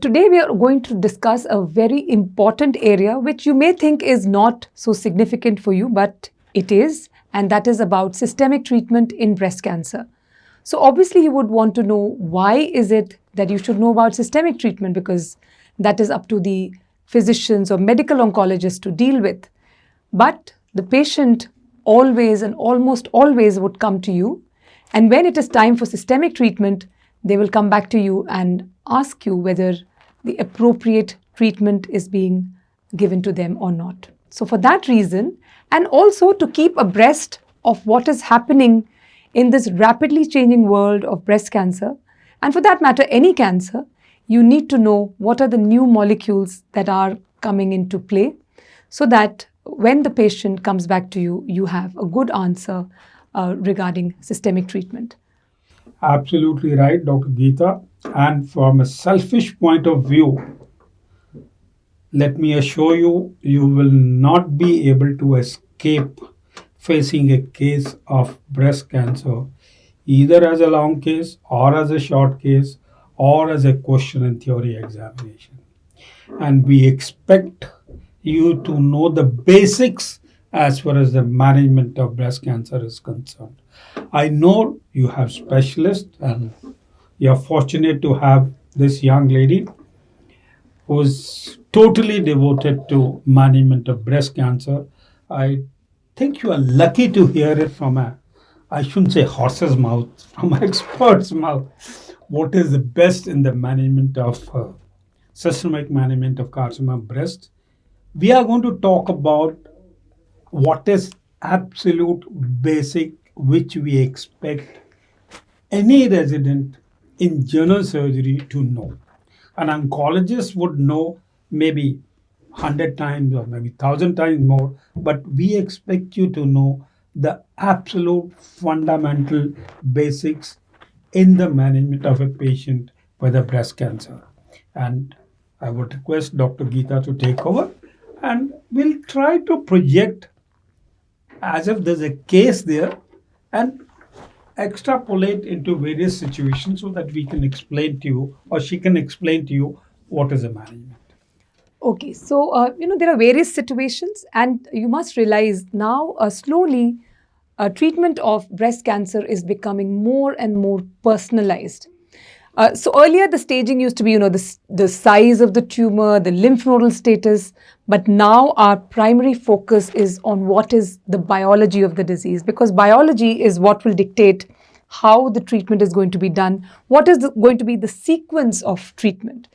today we are going to discuss a very important area which you may think is not so significant for you, but it is, and that is about systemic treatment in breast cancer. So obviously you would want to know why is it that you should know about systemic treatment, because that is up to the physicians or medical oncologists to deal with. But the patient always and almost always would come to you, and when it is time for systemic treatment, they will come back to you and ask you whether the appropriate treatment is being given to them or not. So for that reason, and also to keep abreast of what is happening in this rapidly changing world of breast cancer, and for that matter, any cancer, you need to know what are the new molecules that are coming into play, so that when the patient comes back to you, you have a good answer regarding systemic treatment. Absolutely right, Dr. Geeta. And from a selfish point of view, let me assure you, you will not be able to escape facing a case of breast cancer, either as a long case or as a short case or as a question and theory examination. And we expect you to know the basics as far as the management of breast cancer is concerned. I know you have specialists, and you're fortunate to have this young lady who's totally devoted to management of breast cancer. I think you are lucky to hear it from I shouldn't say horse's mouth, from an expert's mouth, what is the best in the management of systemic management of carcinoma of breast. We are going to talk about what is absolute basic, which we expect any resident in general surgery to know. An oncologist would know maybe 100 times or maybe 1,000 times more, but we expect you to know the absolute fundamental basics in the management of a patient with a breast cancer. And I would request Dr. Geeta to take over, and we'll try to project as if there's a case there and extrapolate into various situations so that we can explain to you, or she can explain to you, what is the management. Okay, so there are various situations, and you must realize now slowly treatment of breast cancer is becoming more and more personalized. So earlier the staging used to be, the size of the tumor, the lymph nodal status, but now our primary focus is on what is the biology of the disease, because biology is what will dictate how the treatment is going to be done, what is going to be the sequence of treatment.